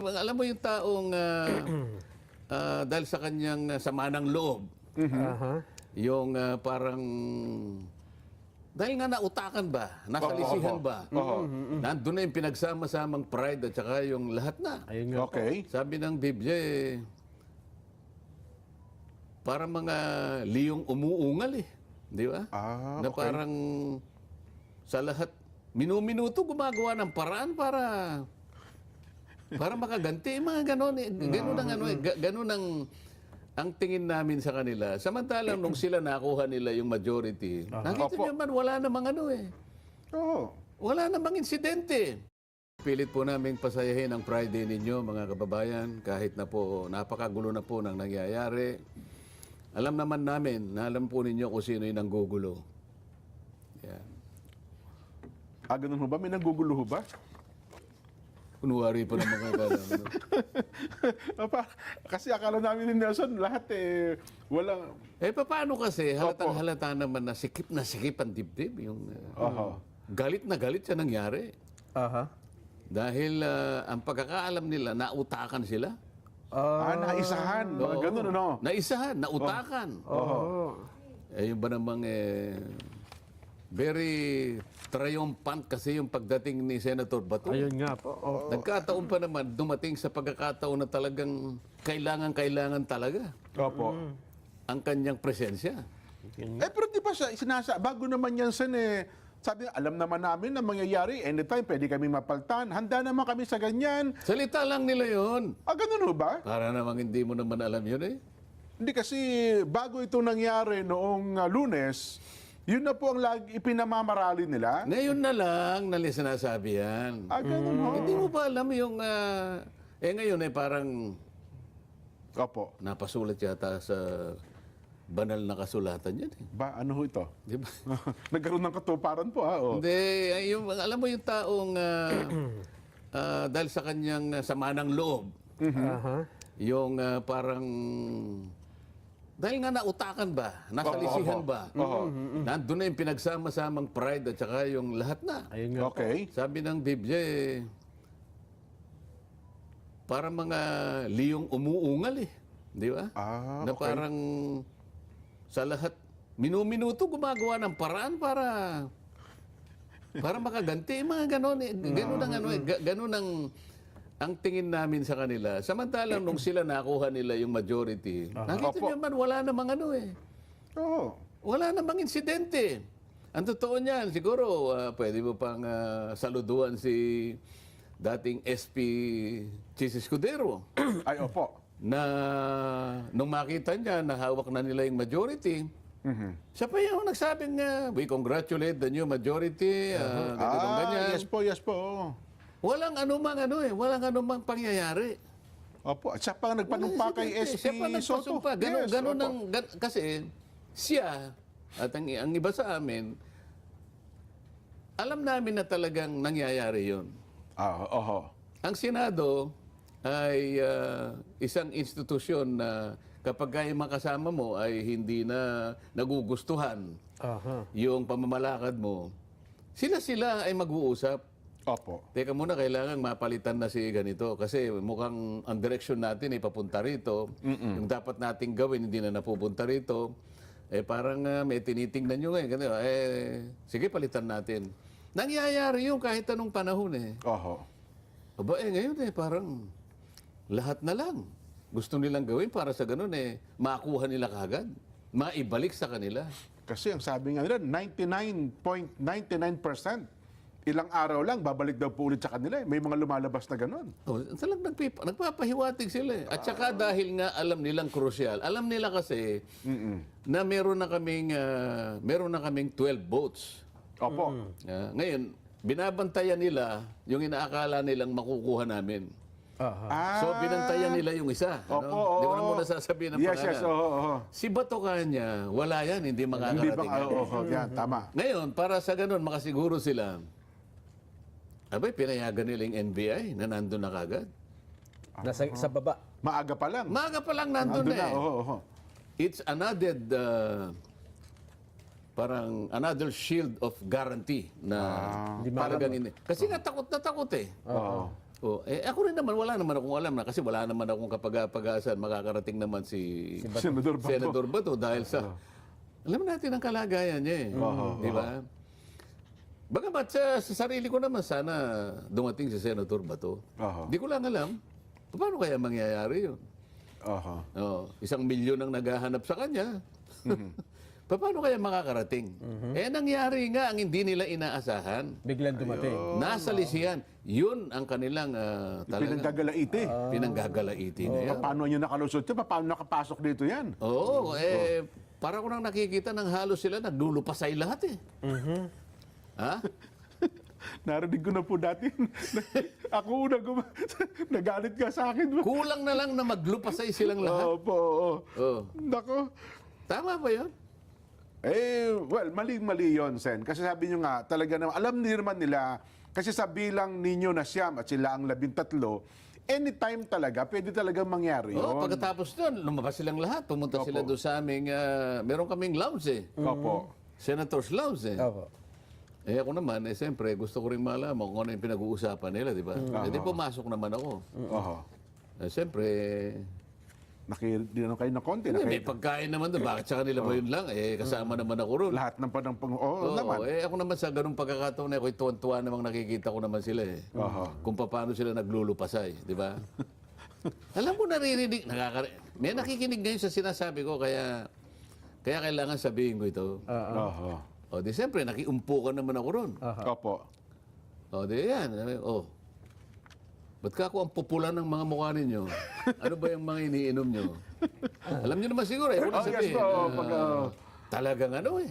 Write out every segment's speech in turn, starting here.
Alam mo yung taong dahil sa kanyang sama ng loob, yung parang dahil nga nautakan ba, nasalisihan ba, nandun na yung pinagsama-samang pride at saka yung lahat na. Ayun nga. Okay. Sabi ng Biblia, parang mga liyong umuungal eh. Di ba? Ah, Na okay. parang sa lahat, minuminuto gumagawa ng paraan para makaganti. Mga ganon eh. Ganon ang ano eh. Ganon ang tingin namin sa kanila. Samantalang nung sila nakuha nila yung majority, nakita Opo. nyo man wala namang ano eh. Oo. Wala namang insidente. Pilit po namin pasayahin ang Friday ninyo, mga kababayan, kahit na po napakagulo na po ng nangyayari. Alam naman namin, na alam po ninyo kung sino yung nanggugulo. Yan. Ah, ganun ho ba? May nagugulo ho ba? Kunwari po ng mga kalaman. Kasi akala namin ni Nelson, lahat walang... Eh, paano kasi? Halatang halata naman na sikip ang dibdib. Yung galit na galit sa nangyari. Dahil ang pagkakaalam nila, nautakan sila. Naisahan. Mga ganun, ano? Naisahan, nautakan. Eh, yung ba namang very triumphant kasi yung pagdating ni Senator Bato. Ayun nga po. Nagkataon pa naman, dumating sa pagkakataon na talagang kailangan talaga Opo. ang kanyang presensya. Pero di ba siya, bago naman yan, Sen, sabi, alam naman namin na mangyayari, anytime pwede kami mapaltan. Handa naman kami sa ganyan. Salita lang nila yon. Ah, ganun ho ba? Para namang hindi mo naman alam yun eh. Hindi kasi bago ito nangyari noong Lunes, yun na po ang ipinamamarali nila. Ngayon na lang nila sinasabi yan. Ah, ganun ho. Hindi mo ba alam yung... ngayon eh parang Opo. napasulat yata sa banal na kasulatan yan eh. Ba, ano ho ito? Di ba? Nagkaroon ng katuparan po, ha? Oh. Hindi, alam mo yung taong dahil sa kanyang sama ng loob, yung parang dahil nga nautakan ba, nasalisihan ba, nandun na yung pinagsama-samang pride at saka yung lahat na. Ayun nga. Okay. Sabi ng Biblia parang mga liyong umuungal eh. Di ba? Ah, Na okay. parang sa lahat, minuminuto gumagawa ng paraan para makaganti. Mga ganon eh. Ganon ang ano eh. Ganon ang tingin namin sa kanila. Samantalang nung sila nakuha nila yung majority, nakita Opo. nyo man wala namang ano eh. Oo. Wala namang insidente. Ang totoo niyan, siguro pwede mo pang saluduan si dating SP Chis Escudero Ay, opo. na nung makita niya na hawak na nila yung majority, siya pa yung nagsabing we congratulate the new majority, ganyan. Yes po, yes po. Walang walang anumang pangyayari. Opo. At siya pa nagpanumpa kay Siya pa SP Soto. nagpasumpa. Ganun opo. kasi siya at ang iba sa amin, alam namin na talagang nangyayari yun. Oho. Ang Senado ay isang institusyon na kapag yung makasama mo ay hindi na nagugustuhan yung pamamalakad mo, sila ay mag-uusap. Opo. Teka muna, kailangan mapalitan na si ganito kasi mukhang ang direction natin ay papunta rito. Yung dapat nating gawin, hindi na napupunta rito. Eh parang may tinitingnan nyo ngayon. Ganito, sige, palitan natin. Nangyayari yun kahit anong panahon eh. Oho. Aba ngayon parang lahat na lang. Gusto nilang gawin para sa ganun makuha nila kagad. Maibalik sa kanila. Kasi ang sabi nga nila, 99.99%. Ilang araw lang, babalik daw po ulit sa kanila. May mga lumalabas na gano'n. Talagang nagpapahiwatig sila eh. At saka dahil nga alam nilang krusyal, alam nila kasi na meron na kaming 12 votes. Opo. Ngayon, binabantayan nila yung inaakala nilang makukuha namin. So, binantayan nila yung isa. Opo, Di ba mo nasasabihin ng pangalan? Yes, oo. Si Bato kanya, wala yan, hindi makakarating. Yan, tama. Ngayon, para sa ganun, makasiguro sila, abay, pinayagan nila yung NBI na nandun na kagad. Sa baba. Maaga pa lang. Maaga pa lang nandun Nandun na eh. Oo. It's another parang another shield of guarantee na talagang hindi. Kasi nga takot na takot eh. Oo. Oh, ako rin naman, wala naman akong alam na kasi wala naman akong kapag-pag-aasan makakarating naman si Senador Bato. Senador Bato dahil sa alam natin ang kalagayan niya eh. Di ba? Bagamat sa sarili ko naman sana dumating si Senator Bato. Di ko lang alam paano kaya mangyayari yun. Oh, 1 milyon ang naghahanap sa kanya. Paano kaya makakarating? Nangyari nga ang hindi nila inaasahan. Biglang dumating. Nasa lisihan. Yun ang kanilang talagang Pinanggagalaiti. pinanggagalaiti na yan. Paano nyo nakalusot ito? Paano nakapasok dito yan? Oo, para ko nang nakikita ng halos sila naglulupasay lahat eh. Ha? Narinig ko na po dati. Ako una nagalit ka sa akin. Kulang na lang na maglupasay silang lahat. Opo, oo. Oh. Nako. Tama ba yun? Well, mali-mali yun, Sen. Kasi sabi nyo nga, talaga naman, alam naman nila, kasi sa bilang ninyo na siyam at sila ang 13, anytime talaga, pwede talaga mangyari yun. Oh, pagkatapos doon, lumabas silang lahat. Pumunta sila doon sa aming, meron kaming lounge eh. Opo. Senator's lounge eh. Opo. Ako naman, siyempre, gusto ko rin malaman kung ano yung pinag-uusapan nila, di ba? Di pumasok naman ako. Siyempre, Nakidinan kayo ng konti. may pagkain naman doon. Bakit sa kanila ba yun lang? Kasama naman ako ron. Lahat ng panang Oo, naman. ako naman sa ganung pagkakataon, ako'y tuwan-tuwa namang nakikita ko naman sila eh. Kung paano sila naglulupasay, di ba? Alam mo, naririnig, may nakikinig ngayon sa sinasabi ko, kaya kailangan sabihin ko ito. O, di siyempre, nakiumpo ka naman ako ron. Opo. O, di yan. Ba't ka ako ang popular ng mga mukha ninyo? Ano ba yung mga iniinom nyo? Alam nyo naman siguro, ko na sabihin. Yes po. Talagang ano eh.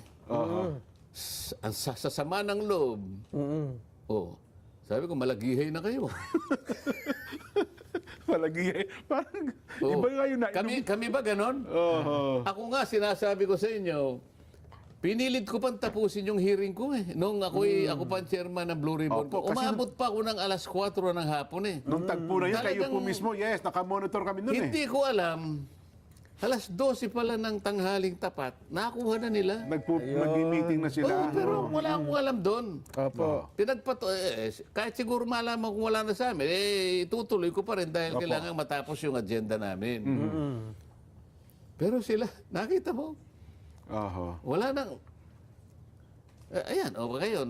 Ang sasama ng loob. Sabi ko, malagihay na kayo. Palagi parang iba nga yun na. Kami ba ganon? Ako nga, sinasabi ko sa inyo, pinilit ko pang tapusin yung hearing ko eh. Nung ako pa ang chairman ng Blue Ribbon. Opo, kasi Umabot pa ako ng alas 4 ng hapon eh. Nung tagpo na yun, kayo po Talagang- mismo, yes, nakamonitor kami nun Hindi ko alam. Alas 12 pala ng tanghaling tapat, nakuha na nila. Nag-meeting na sila. Pero wala akong alam doon. Opo. Kahit siguro malaman kung wala na sa amin, itutuloy ko pa rin dahil kailangan matapos yung agenda namin. Pero sila, nakita mo, wala nang... ayan, okay yun.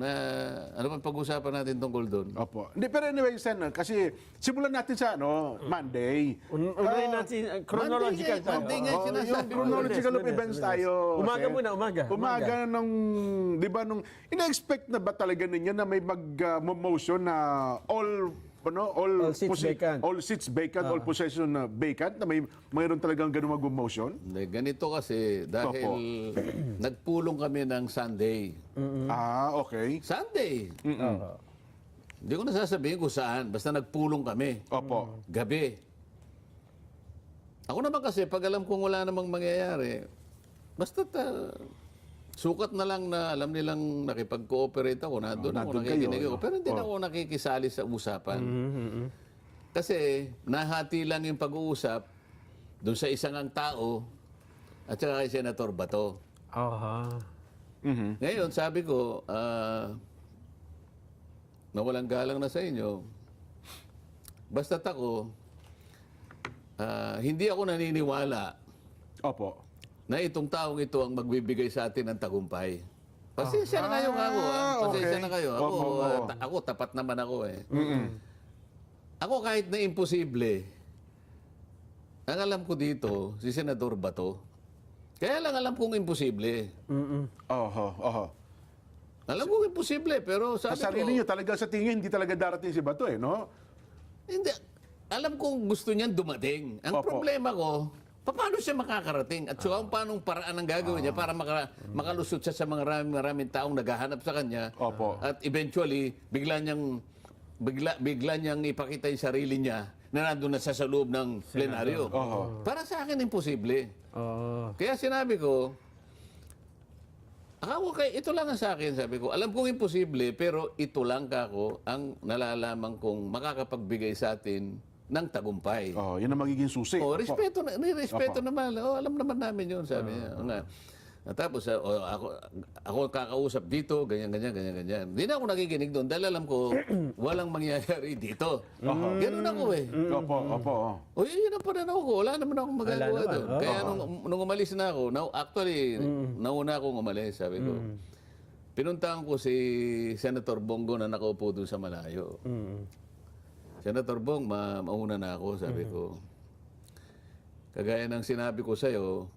Ano man pag-usapan natin tungkol doon? Opo. Hindi, pero anyway, Sen, kasi simulan natin sa Monday. Unahin natin, chronological tayo. Monday nga, Yung sinasabi ko. chronological of events tayo. Umaga Sen. muna, umaga. Umaga nung, di ba, ina-expect na ba talaga ninyo na may mag-motion na all seats vacant. all seats vacant, all possession vacant, na mayroon talagang ganun mag-motion? Hindi, ganito kasi, dahil nagpulong kami ng Sunday. Okay. Sunday! Hindi ko nasasabihin kung saan, basta nagpulong kami. Opo. Gabi. Ako naman kasi, pag alam kong wala namang mangyayari, basta sukat na lang na alam nilang nakipag-cooperate ako, nandun ako, nandun nakikinig kayo, ako. Pero hindi na ako nakikisali sa usapan. Kasi nahati lang yung pag-uusap doon sa isang ang tao at saka kay Senator Bato. Ngayon, sabi ko, nawalang galang na sa inyo, basta't ako, hindi ako naniniwala Opo. na itong taong ito ang magbibigay sa atin ng tagumpay. Pasensya na kayo ako. Pasensya okay. na kayo. Ako, Opo. ako, tapat naman ako eh. Ako kahit na imposible, ang alam ko dito, si Senador Bato, kaya lang alam kong imposible. Alam kong imposible, pero sabi Sa sarili niyo, talaga sa tingin, hindi talaga darating si Bato no? hindi. Alam kong gusto niyan dumating. Ang Opo. problema ko, paano siya makakarating? At saka paano paraan ang gagawin niya para makalusot siya sa maraming taong naghahanap sa kanya. Opo. At eventually, bigla niyang ipakita yung sarili niya na nandun na sa loob ng plenaryo. Para sa akin, imposible. Kaya sinabi ko, ito lang ang sa akin, sabi ko, alam kong imposible, pero ito lang kako ang nalalaman kong makakapagbigay sa atin ng tagumpay. Yun ang magiging susi. Respeto naman. Alam naman namin yun, sabi niya. Tapos ako kakausap dito, ganyan. Hindi na ako nakikinig doon dahil alam ko walang mangyayari dito. Ganun ako eh. Opo. O yun ang pananaw ko. Wala naman akong magagawa naman, doon. Kaya nung umalis na ako, actually, nauna akong umalis, sabi ko. Pinuntahan ko si Senator Bongo na nakaupo doon sa malayo. Senator Bong, mauna na ako, sabi ko. Kagaya ng sinabi ko sa'yo,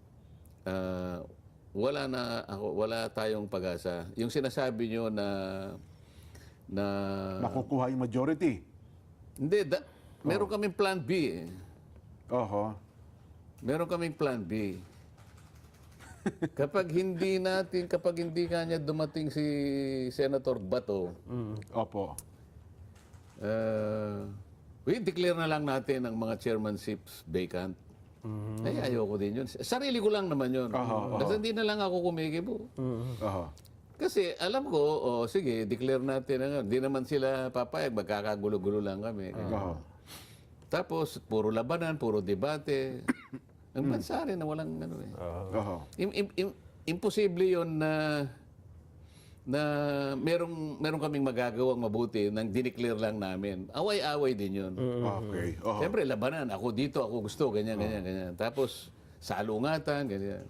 wala tayong pag-asa. Yung sinasabi nyo na Makukuha yung majority. hindi, meron kaming plan B eh. Oho. Meron kaming plan B. Kapag hindi kanya dumating si Senator Bato, Opo. declare na lang natin ang mga chairmanships vacant. Ay, ayoko din yun. Sarili ko lang naman yun. Kasi hindi na lang ako kumikibo. Oho. Kasi alam ko, sige, declare natin. Hindi naman sila papayag, magkakagulo-gulo lang kami. Oho. Tapos, puro labanan, puro debate. Ang bansa rin na walang ano eh. Oho. Imposible yun na meron kaming magagawang mabuti nang dineclare lang namin. Away-away din yun. Okay. Oho. Siyempre, labanan. Ako dito, ako gusto. Ganyan. Tapos, salungatan, ganyan.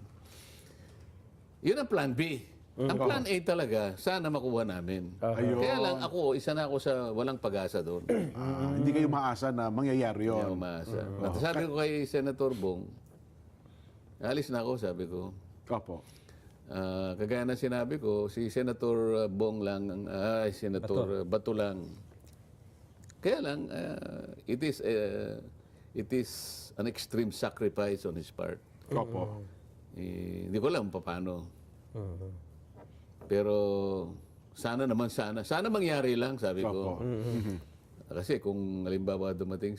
Yun ang plan B. Ang plan A talaga, sana makuha namin. Ayun. Kaya lang ako, isa na ako sa walang pag-asa doon. Hindi kayo maasa na mangyayari Hindi ako yun. umaasa. At sabi ko kay Senator Bong, alis na ako, sabi ko. Opo. Kagaya na sinabi ko, si Senator Bong lang, Senator Bato lang. Kaya lang, it is an extreme sacrifice on his part. Opo. Hindi ko alam paano. Pero sana mangyari lang, sabi ko. Kasi kung halimbawa dumating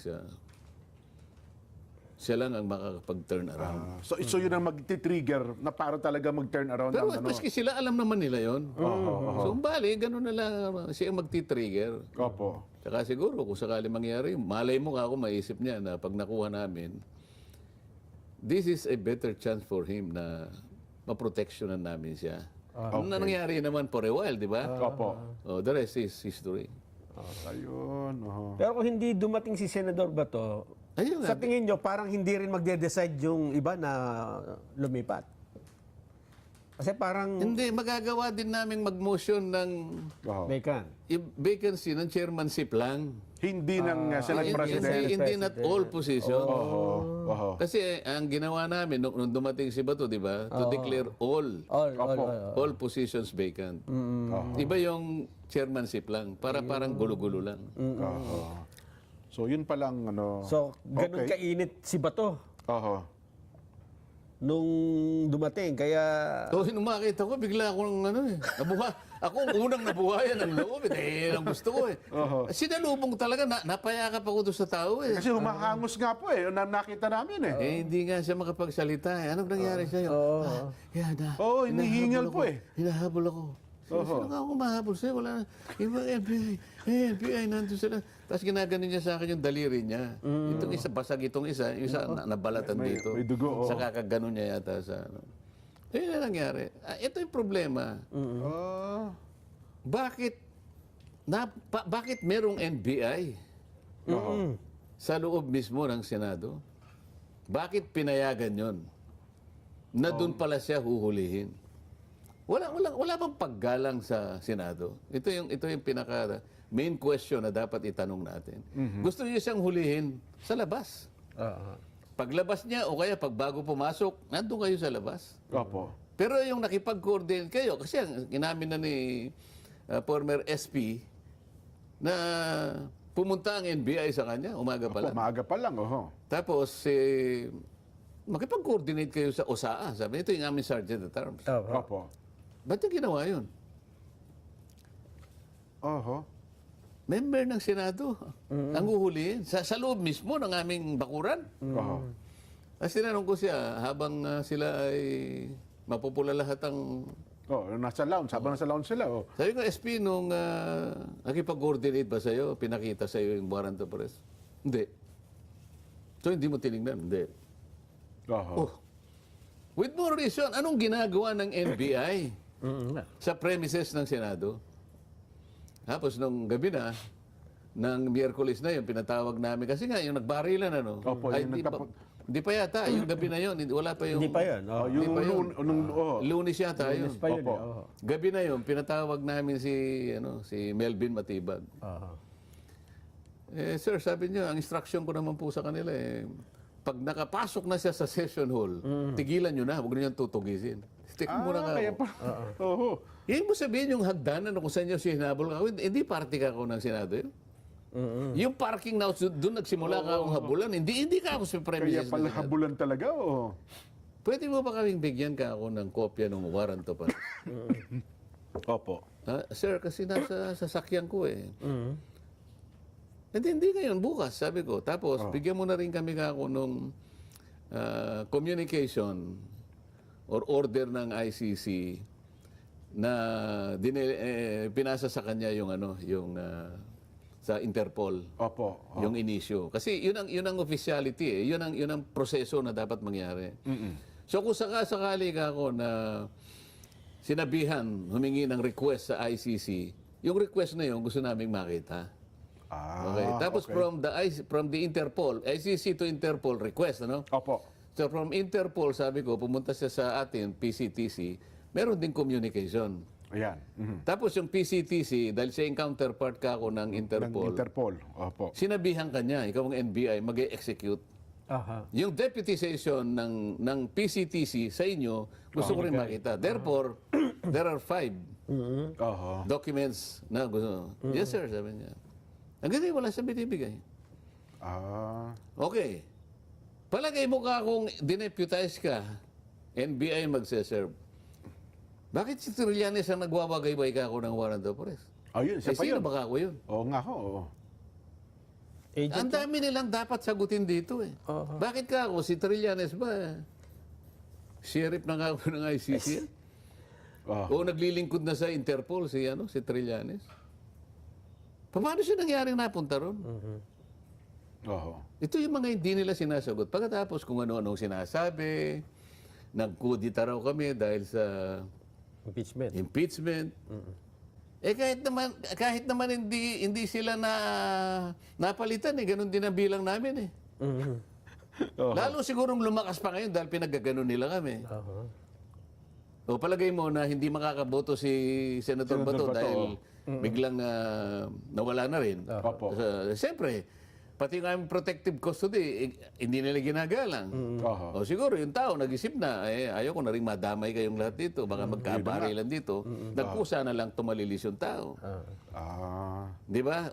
siya lang ang makakapag-turn around. So yun ang mag-trigger na para talaga mag-turn around Pero ng ano. maski sila, alam naman nila yon. So, bali, ganun na lang siya ang magti-trigger. Opo. Saka siguro, kung sakali mangyari, malay mo ako, maisip niya na pag nakuha namin, this is a better chance for him na maproteksyonan namin siya. Ano na nangyari naman for a while, di ba? Opo. The rest is history. Ayun. Oho. Pero kung hindi dumating si Senador Bato, Ayun sa nga. tingin nyo, parang hindi rin magde-decide yung iba na lumipat. Kasi parang Hindi, magagawa din namin mag-motion ng Oho. vacant. vacancy ng chairmanship lang. Hindi ng Senate President. Hindi not all positions. Oho. Kasi ang ginawa namin nung dumating si Bato, di ba? To declare all positions vacant. Iba yung chairmanship lang. Parang gulo-gulo lang. Oho. So yun palang ano. So, ganun kainit si Bato Oho. nung dumating. Kaya So, nung makita ko, bigla akong ako ang unang nabuhayan ng loob. Ang gusto ko eh. Sinalubong talaga, napayakap ako doon sa tao eh. Kasi humahangos nga po eh. Nakita namin eh. Hindi nga siya makapagsalita eh. Anong nangyari sa'yo? Oo, hinihingal po eh. Hinahabol ako. Sino nga ako mahabol sa'yo? Wala na. Ibang FBI, nandun sila. Tapos ginaganon niya sa akin yung daliri niya. Itong isa, basag itong isa. Yung isa, nabalatan dito. may dugo, Sa kakaganon niya yata sa ano. Yun na nangyari. Ito yung problema. Bakit merong NBI sa loob mismo ng Senado? Bakit pinayagan yon? Na doon pala siya huhulihin. Wala bang paggalang sa Senado? Ito yung pinaka main question na dapat itanong natin. Gusto niyo siyang hulihin sa labas. Paglabas niya o kaya pag bago pumasok, nandun kayo sa labas. Opo. Pero yung nakipag-coordinate kayo, kasi ang inamin na ni former SP na pumunta ang NBI sa kanya, umaga pa lang. Maaga pa lang. Oho. Tapos, makipag-coordinate kayo sa OSAA. Sabi, ito yung aming Sergeant at Arms. Opo. Ba't yung ginawa yun? Oho. Member ng Senado ang uhulihin sa loob mismo ng aming bakuran. Oho. As tinanong ko siya, habang sila ay mapupula lahat ang... Nasa lounge. Habang nasa lounge sila. Sabi ko, SP, nung nakipag-coordinate ba sa'yo, pinakita sa'yo yung warrant of arrest? Hindi. So, hindi mo tinignan? Hindi. Oho. With more reason, anong ginagawa ng NBI sa premises ng Senado? Tapos nung gabi na, ng Miyerkules na yun, pinatawag namin. Kasi nga, yung nagbarilan, ano? Opo, yung Hindi pa yata. Yung gabi na yun, wala pa yung... Hindi pa yun. Oh. yung pa yun. Lunes Lunes yata yun. Lunes pa yun. Opo. Oh. Gabi na yun, pinatawag namin si Melvin Matibag. Oh. Sir, sabi niyo, ang instruction ko naman po sa kanila, pag nakapasok na siya sa session hall, tigilan niyo na, huwag niyo tutugisin. Stick muna ka Kaya ako. pa. Oo. Yan mo sabihin yung hagdanan kung saan niyo sinabol ka. Hindi party ka ako ng Senado yun. Yung parking na doon nagsimula ka akong habulan, hindi ka ako sa Kaya premises pala ng Senado. habulan talaga, oh. Pwede mo ba kaming bigyan ka ako ng kopya ng warrant to pa? Opo. Sir, kasi nasa sasakyan ko eh. Hindi ngayon, bukas, sabi ko. Tapos, bigyan mo na rin kami ako nung communication or order ng ICC na pinasa sa kanya yung sa Interpol. Opo. Yung inisyo. Kasi yun ang officiality eh. Yun ang proseso na dapat mangyari. So kung sakali ka ako na sinabihan, humingi ng request sa ICC, yung request na yun gusto naming makita. Okay. Tapos from the Interpol, ICC to Interpol request, ano? Opo. So from Interpol, sabi ko, pumunta siya sa atin, PCTC, meron din communication. Ayan. Tapos yung PCTC, dahil siya yung counterpart ka ako ng Interpol, Interpol. Opo. sinabihan ka niya, ikaw ang NBI, mag-execute. Aha. Yung deputization ng PCTC sa inyo, gusto ko rin makita. Therefore, there are 5 Oho. documents na gusto. Yes sir, sabi niya. Hanggang ngayon, wala siyang binibigay. Okay. Palagay mo ka kung dineputize ka, NBI magse-serve. Bakit si Trillanes ang nagwawagay-way ka ako ng warrant of arrest? Ayun, siya pa Sino yun. ba ako yun? Oo nga ho. Oo. Agent. Ang dami nilang dapat sagutin dito eh. Bakit ka ako? Si Trillanes ba? Sheriff na nga ako ng ICC? O naglilingkod na sa Interpol si Trillanes? Paano siya nangyaring napunta ron? Oho. Ito yung mga hindi nila sinasagot. Pagkatapos kung ano-anong sinasabi, nagkudita raw kami dahil sa impeachment. Kahit naman hindi sila napalitan eh, ganun din ang bilang namin eh. Lalo sigurong lumakas pa ngayon dahil pinagaganon nila kami. O palagay mo na hindi makakaboto si Senator Bato dahil biglang nawala na rin. Opo. Siyempre, pati yung aming protective custody, hindi nila ginagalang. Oho. O siguro yung tao nag-isip na, ayaw ko na rin madamay kayong lahat dito, baka magkabarilan dito. Nagkusa na lang tumalilis yung tao. Di ba?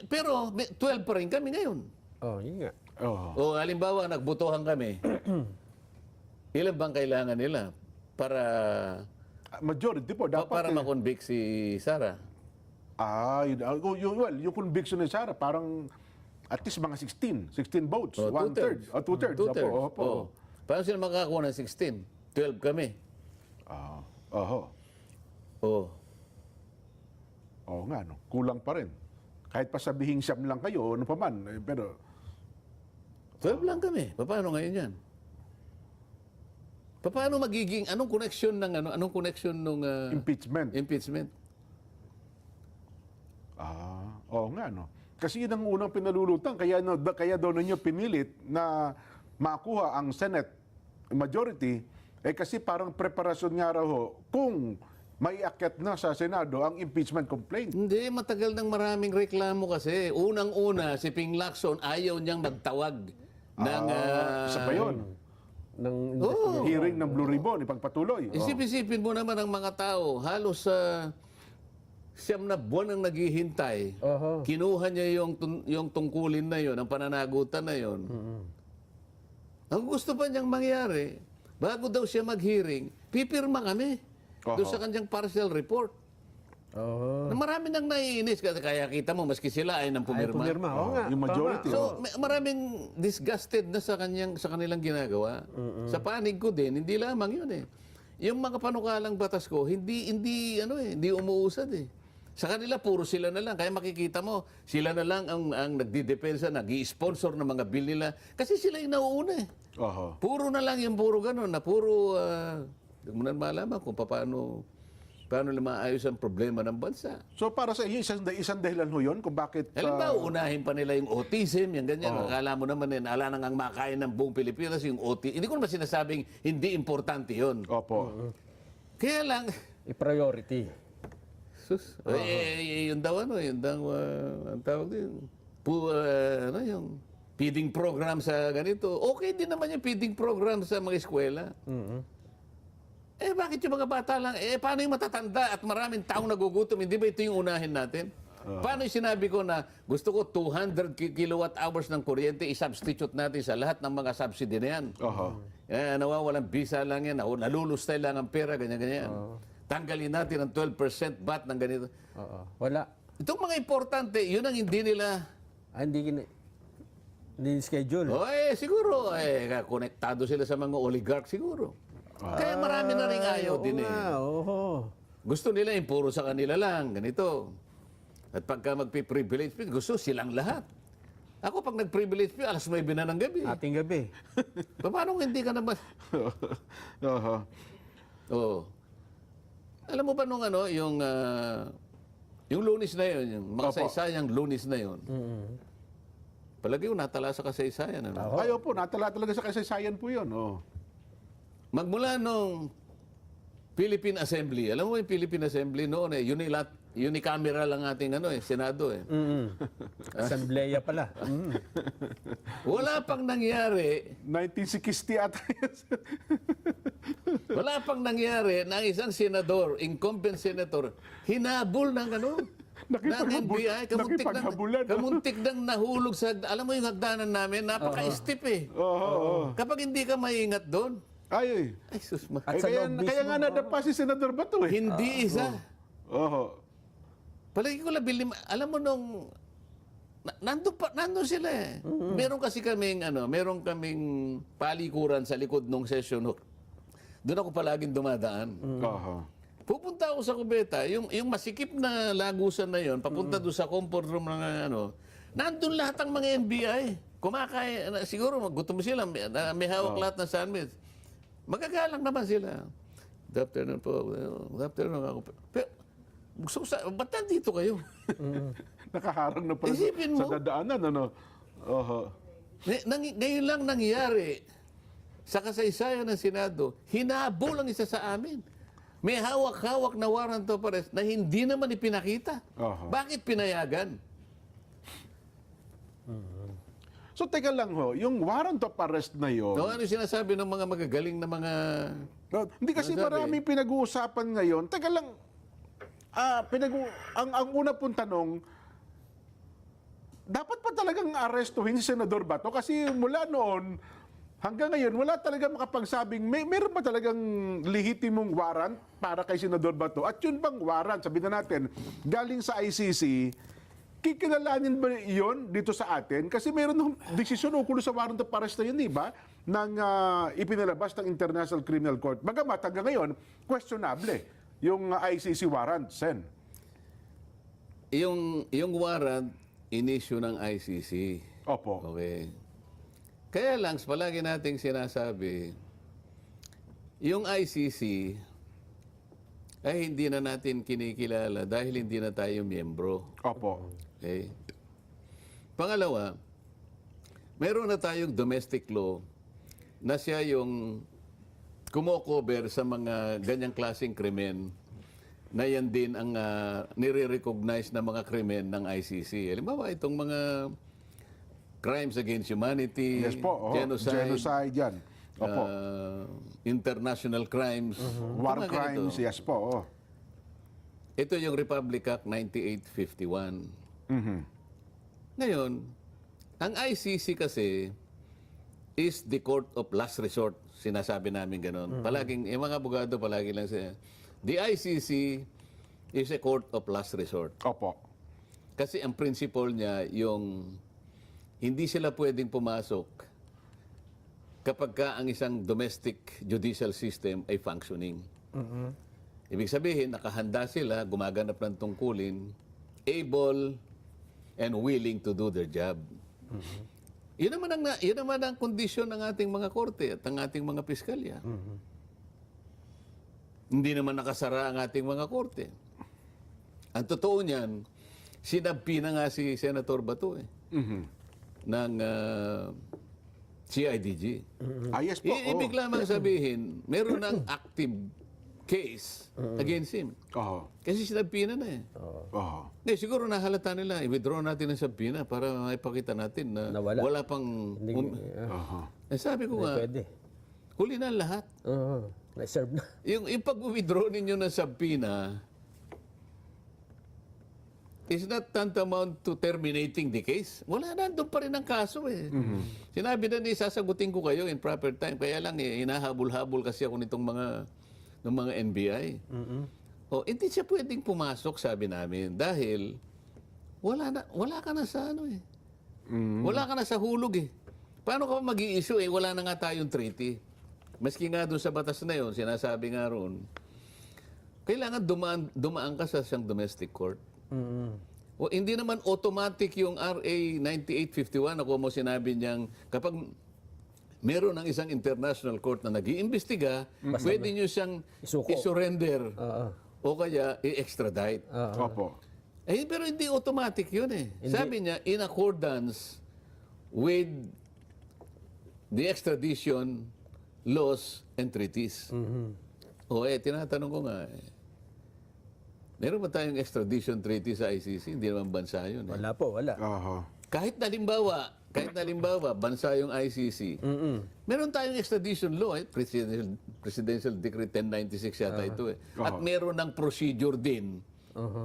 Pero 12 pa rin kami ngayon. Oh, yun nga. Oho. O halimbawa, nagbutuhan kami. Ilan bang kailangan nila para Majority po, dapat. para makonvict si Sara? Yung conviction ni Sarah, parang at least mga 16 votes. O, 1/3. O, 2/3. Two-thirds. Opo. Oo. Paano sila makakakuha ng 16? 12 kami. Oho. Oh. Oo nga, no. Kulang pa rin. Kahit pa sabihing siyam lang kayo, ano pa man. Pero, 12 lang kami. Paano ngayon yan? Paano magiging, anong connection nung impeachment. impeachment? Oo nga, no. Kasi yun ang unang pinalulutan. Kaya daw ninyo pinilit na makuha ang Senate majority, kasi parang preparasyon nga raw ho, kung may akyat na sa Senado ang impeachment complaint. Hindi, matagal nang maraming reklamo kasi. Unang-una, si Ping Lacson ayaw niyang magtawag ng... Isa pa yun. Ng Hearing ng Blue Ribbon, ipagpatuloy. Isip-isipin mo naman ang mga tao, halos 9 na buwan ang naghihintay. Kinuha niya yung tungkulin na yon, ang pananagutan na yon. Ang gusto pa niyang mangyari, bago daw siya mag-hearing, pipirma kami doon sa kanyang partial report. Na marami nang naiinis kasi kaya kita mo maski sila ay nang pumirma. pumirma. Oo nga. Yung majority. So maraming disgusted na sa kanilang ginagawa. Sa panig ko din, hindi lamang 'yun eh. Yung mga panukalang batas ko, hindi umuusad eh. Sa kanila, puro sila na lang. Kaya makikita mo, sila na lang ang nagdidepensa, nag-i-sponsor ng mga bill nila. Kasi sila yung nauuna eh. Oho. Puro na lang yung puro ganun, na puro, hindi mo na malaman kung paano nila maayos ang problema ng bansa. So para sa iyo, isang dahilan ho yun kung bakit... Halimbawa, unahin pa nila yung autism, yung ganyan. Akala mo naman, ala nang ang makain ng buong Pilipinas, yung autism. Hindi ko naman sinasabing hindi importante yun. Opo. Kaya lang, I-priority. sus, yun daw, ang tawag din, yung feeding program sa ganito. Okay din naman yung feeding program sa mga eskwela. Bakit yung mga bata lang? Paano yung matatanda at maraming taong nagugutom? Hindi ba ito yung unahin natin? Paano yung sinabi ko na gusto ko 200 kilowatt hours ng kuryente, i-substitute natin sa lahat ng mga subsidy na yan? Oho. Nawawalang visa lang yan, nalulustay lang ang pera, ganyan-ganyan. Tanggalin natin ang 12% VAT ng ganito. Oo. Wala. Itong mga importante, yun ang hindi nila... Hindi schedule. Siguro, konektado sila sa mga oligarch siguro. Kaya marami na rin ayaw din eh. Oo. Gusto nila yung puro sa kanila lang, ganito. At pagka magpi-privilege fee, gusto silang lahat. Ako pag nag-privilege fee, alas 9 na ng gabi. Ating gabi. Paano hindi ka naman? Oho. Oo. Alam mo ba nung yung Lunes na yun, yung mga Opo. saysayang Lunes na yun, palagi yung natala sa kasaysayan. Ayaw po, natala talaga sa kasaysayan po yun. Oh. Magmula nung Philippine Assembly, alam mo yung Philippine Assembly noon unicameral lang ating Senado eh. Assembleya pala. Wala pang nangyari, 1960 ata yun. wala pang nangyari na isang senador, incumbent senator, hinabol ng ng NBI, nakipaghabulan. kamuntik nang nahulog sa, alam mo yung hagdanan namin, napaka-steep eh. Oo. Kapag hindi ka maingat doon, Ay. ay sus, At sa Kaya, loob kaya mismo, nga nadapa si Senador Bato eh. hindi isa. Oho. Palagi ko labil, alam mo nung, nandun sila eh. Meron kasi kaming, meron kaming palikuran sa likod nung session. Doon ako palaging dumadaan. Oho. Pupunta ako sa kubeta, yung masikip na lagusan na yon, papunta doon sa comfort room ng nandun lahat ang mga NBI. Kumakain, siguro gutom sila, may hawak lahat ng sandwich. Magagalang naman sila. Good afternoon po. Good afternoon ako. Pero, gusto ko ba't nandito kayo? Nakaharang na pala Isipin mo. sa dadaanan, Oho. Ngayon lang nangyari sa kasaysayan ng Senado, hinabol ang isa sa amin. May hawak-hawak na warrant of arrest na hindi naman ipinakita. Aha. Bakit pinayagan? So teka lang yung warrant of arrest na yun. Ano yung sinasabi ng mga magagaling na mga... Hindi kasi Ano sabi? maraming pinag-uusapan ngayon. Teka lang, ang una pong tanong, dapat pa talagang arestuhin si Senador Bato? Kasi mula noon, hanggang ngayon, wala talaga makapagsabing, meron ba talagang lehitimong warrant para kay Senador Bato? At yun bang warrant, sabihin na natin, galing sa ICC, kikilalanin ba yun dito sa atin? Kasi meron ng desisyon ukol sa warrant of arrest na yun, di ba? Nang ipinalabas ng International Criminal Court. Bagamat hanggang ngayon, questionable yung ICC warrant, Sen. Yung warrant, in-issue ng ICC. Opo. Okay. Kaya lang, palagi nating sinasabi, yung ICC ay hindi na natin kinikilala dahil hindi na tayo miyembro. Opo. Okay? Pangalawa, meron na tayong domestic law na siya yung kumokover sa mga ganyang klaseng krimen na yan din ang nire-recognize na mga krimen ng ICC. Halimbawa, itong mga crimes against humanity, Yes po. Genocide yan. Opo. International crimes, War mga crimes, ganito. yes po. Ito yung Republic Act 9851. Mhm. Ngayon, ang ICC kasi is the court of last resort. Sinasabi namin ganon. Palaging, yung mga abogado palagi lang siya. The ICC is a court of last resort. Opo. Kasi ang principle niya, yung hindi sila pwedeng pumasok kapag ka ang isang domestic judicial system ay functioning. Ibig sabihin, nakahanda sila, gumaganap ng tungkulin, able and willing to do their job. Yun naman ang kondisyon ng ating mga korte at ng ating mga piskalya. Hindi naman nakasara ang ating mga korte. Ang totoo niyan, sinabpi na nga si Senator Bato ng CIDG. Yes po. Ibig lamang sabihin, meron ng active case against him. Oo. Kasi sinabpina na eh. Oo. Siguro nahalata nila, i-withdraw natin ang sabpina para maipakita natin na Nawala. wala pang... Oo. sabi ko nga, Pwede. huli na ang lahat. Oo. Na-serve na. Yung pag-withdraw ninyo ng sabpina is not tantamount to terminating the case. Wala na, doon pa rin ang kaso eh. Sinabi na sasagutin ko kayo in proper time. Kaya lang hinahabol-habol kasi ako nitong mga NBI. O, hindi siya pwedeng pumasok, sabi namin, dahil wala ka na sa ano eh. Wala ka na sa hulog eh. Paano ka mag-i-issue eh? Wala na nga tayong treaty. Maski nga doon sa batas na yun, sinasabi nga roon, kailangan dumaan ka sa siyang domestic court. O, hindi naman automatic yung RA 9851 ako mo sinabi niyang kapag meron ng isang international court na nag-iimbestiga, pwede niyo siyang Isuko. i-surrender o kaya i-extradite. Opo. Pero hindi automatic yun eh. Sabi niya, in accordance with the extradition laws and treaties. O tinatanong ko nga meron ba tayong extradition treaty sa ICC? Hindi naman bansa yun. Wala po, wala. Oo. Kahit na limbawa, bansa yung ICC, meron tayong extradition law, Presidential Decree 1096 yata ito eh. At meron ng procedure din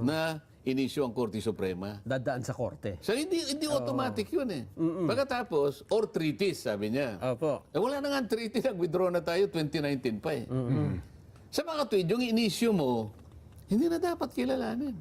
na inisyu ang Korte Suprema. Dadaan sa korte. So hindi automatic yun eh. Pagkatapos, or treaties, sabi niya. Opo. Wala na nga treaty, nag-withdraw na tayo 2019 pa eh. Sa mga tweet, yung inisyu mo, hindi na dapat kilalanin.